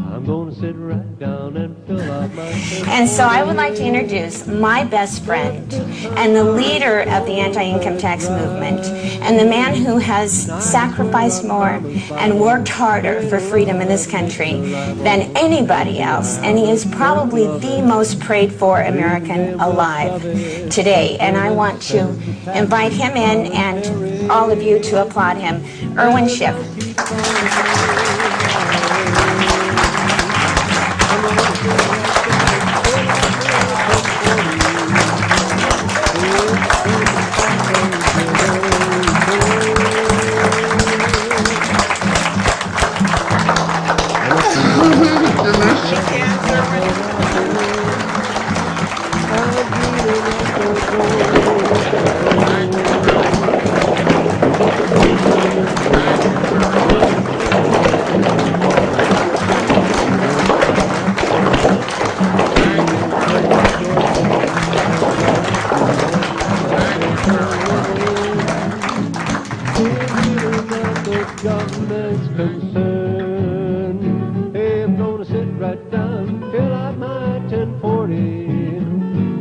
I'm gonna sit right down and fill out my... And so I would like to introduce my best friend and the leader of the anti-income tax movement and the man who has sacrificed more and worked harder for freedom in this country than anybody else. And he is probably the most prayed for American alive today. And I want to invite him in and all of you to applaud him. Irwin Schiff. Government's concern. Hey, I'm gonna sit right down, fill out my 1040.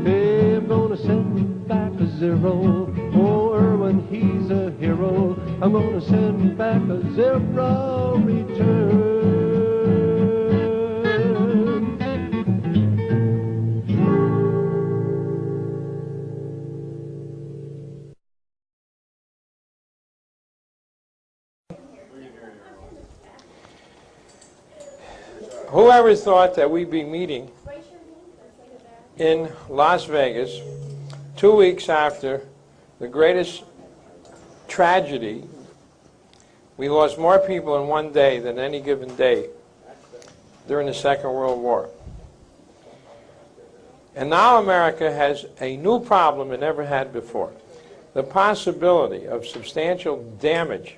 Hey, I'm gonna send back a zero. Oh, Irwin, he's a hero. I'm gonna send back a zero return. Whoever thought that we'd be meeting in Las Vegas 2 weeks after the greatest tragedy? We lost more people in one day than any given day during the Second World War. And now America has a new problem it never had before. The possibility of substantial damage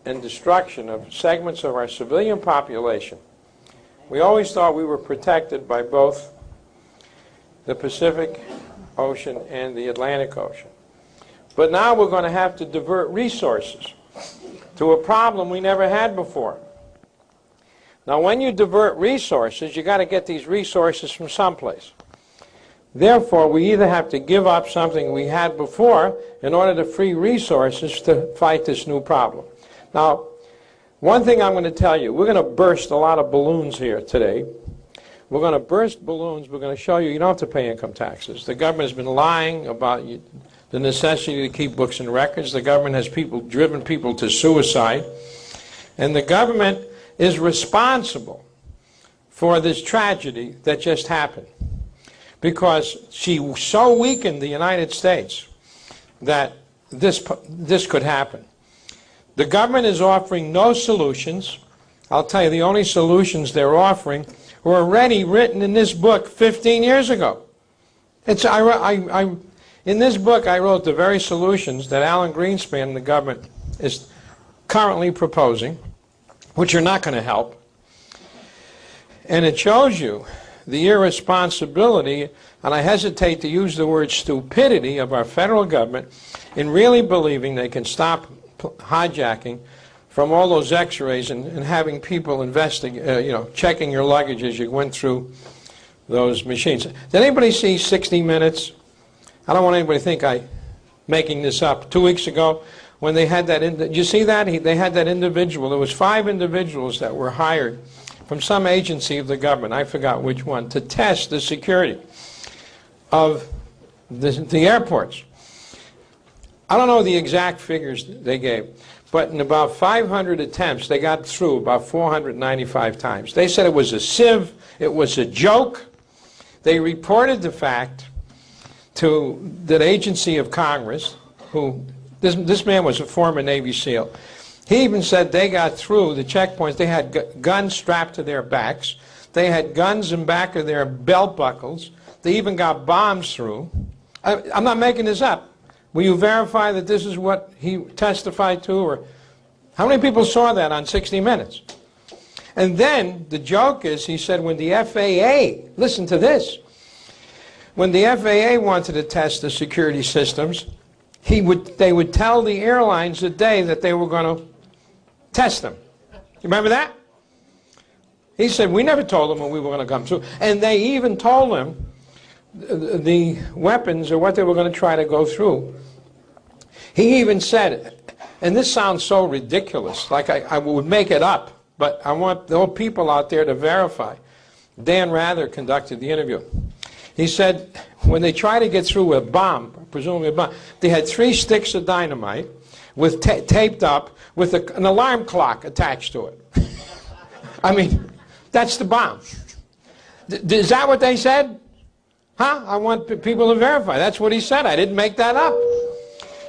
and destruction of segments of our civilian population. We always thought we were protected by both the Pacific Ocean and the Atlantic Ocean. But now we're going to have to divert resources to a problem we never had before. Now when you divert resources, you got to get these resources from someplace. Therefore, we either have to give up something we had before in order to free resources to fight this new problem. Now, one thing I'm going to tell you, we're going to burst a lot of balloons here today. We're going to burst balloons. We're going to show you you don't have to pay income taxes. The government has been lying about the necessity to keep books and records. The government has driven people to suicide. And the government is responsible for this tragedy that just happened, because she so weakened the United States that this could happen. The government is offering no solutions. I'll tell you, the only solutions they're offering were already written in this book 15 years ago. In this book, I wrote the very solutions that Alan Greenspan and the government is currently proposing, which are not going to help. And it shows you the irresponsibility, and I hesitate to use the word stupidity, of our federal government in really believing they can stop hijacking from all those x-rays and having people checking your luggage as you went through those machines. Did anybody see 60 Minutes? I don't want anybody to think I'm making this up. 2 weeks ago, when they had that, did you see that? They had that individual. There was 5 individuals that were hired from some agency of the government, I forgot which one, to test the security of the airports. I don't know the exact figures they gave, but in about 500 attempts, they got through about 495 times. They said it was a sieve, it was a joke. They reported the fact to that agency of Congress, who, this man was a former Navy SEAL. He even said they got through the checkpoints. They had guns strapped to their backs. They had guns in back of their belt buckles. They even got bombs through. I'm not making this up. Will you verify that this is what he testified to? Or how many people saw that on 60 Minutes? And then the joke is, he said, when the FAA, listen to this, when the FAA wanted to test the security systems, they would tell the airlines the day that they were going to test them. You remember that? He said, we never told them when we were going to come through. And they even told him the weapons or what they were going to try to go through. He even said, and this sounds so ridiculous, like I would make it up, but I want the whole people out there to verify. Dan Rather conducted the interview. He said, when they try to get through a bomb, presumably a bomb, they had 3 sticks of dynamite with taped up with an alarm clock attached to it. I mean, that's the bomb. Is that what they said? Huh? I want people to verify. That's what he said. I didn't make that up.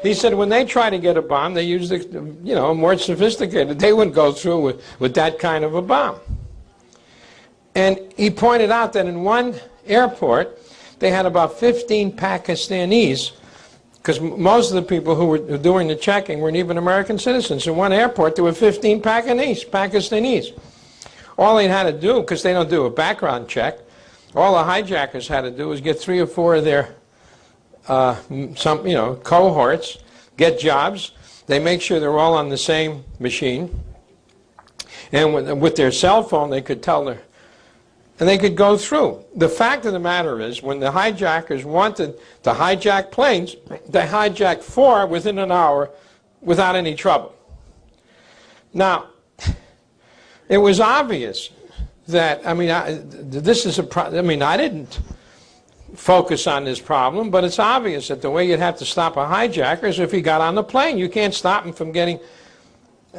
He said when they try to get a bomb, they use the, you know, more sophisticated. They wouldn't go through with that kind of a bomb. And he pointed out that in one airport, they had about 15 Pakistanis, because most of the people who were doing the checking weren't even American citizens. In one airport, there were 15 Pakistanis. All they had to do, because they don't do a background check, all the hijackers had to do was get 3 or 4 of their cohorts, get jobs. They make sure they're all on the same machine. And with their cell phone, they could tell their... And they could go through. The fact of the matter is, when the hijackers wanted to hijack planes, they hijacked 4 within an hour without any trouble. Now, it was obvious that, I mean, I didn't focus on this problem, but it's obvious that the way you'd have to stop a hijacker is if he got on the plane. You can't stop him from getting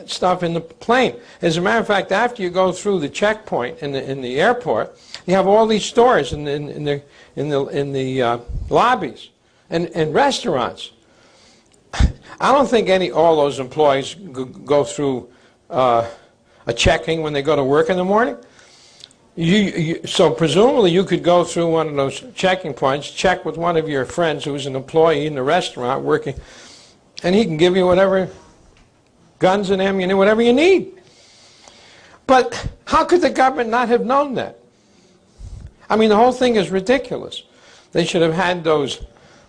stuff in the plane. As a matter of fact, after you go through the checkpoint in the airport, you have all these stores in the lobbies and restaurants. I don't think all those employees go through a checking when they go to work in the morning. So presumably you could go through one of those checking points, check with one of your friends who's an employee in the restaurant working, and he can give you whatever guns and ammunition, whatever you need. But how could the government not have known that? I mean, the whole thing is ridiculous. They should have had those,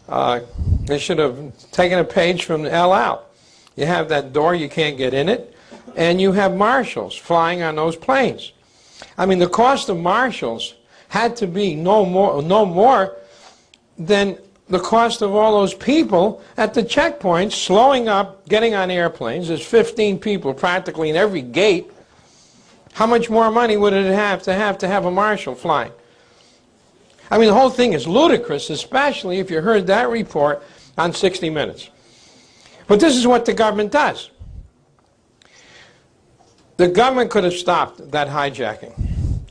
they should have taken a page from El Al. You have that door, you can't get in it, and you have marshals flying on those planes. I mean, the cost of marshals had to be no more than the cost of all those people at the checkpoints, slowing up, getting on airplanes. There's 15 people practically in every gate. How much more money would it have to have a marshal flying? I mean, the whole thing is ludicrous, especially if you heard that report on 60 Minutes. But this is what the government does. The government could have stopped that hijacking,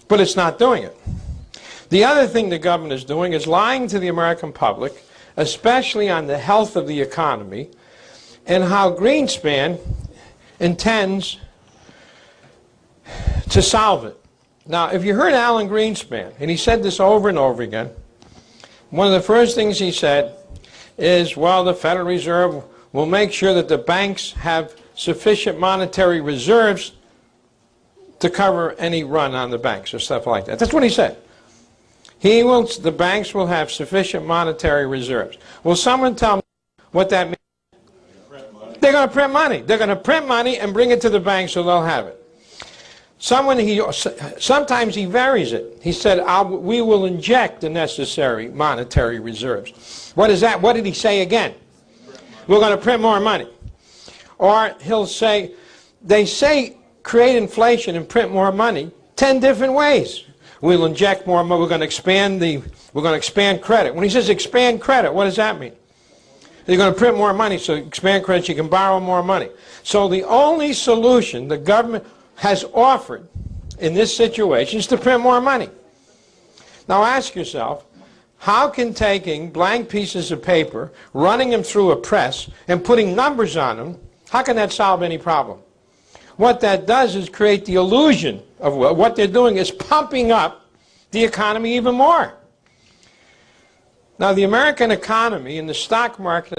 but it's not doing it. The other thing the government is doing is lying to the American public, especially on the health of the economy, and how Greenspan intends to solve it. Now, if you heard Alan Greenspan, and he said this over and over again, one of the first things he said is, well, the Federal Reserve will make sure that the banks have sufficient monetary reserves to cover any run on the banks or stuff like that. That's what he said. The banks will have sufficient monetary reserves. Will someone tell me what that means? They're going to print money. They're going to print money and bring it to the bank so they'll have it. Sometimes he varies it. He said, we will inject the necessary monetary reserves. What is that? What did he say again? We're going to print more money. Or he'll say, they say create inflation and print more money 10 different ways. We'll inject more money. We're going to expand credit. When he says expand credit, what does that mean? You're going to print more money, so expand credit, you can borrow more money. So the only solution the government has offered in this situation is to print more money. Now ask yourself, how can taking blank pieces of paper, running them through a press, and putting numbers on them, how can that solve any problem? What that does is create the illusion of what they're doing is pumping up the economy even more. Now, the American economy and the stock market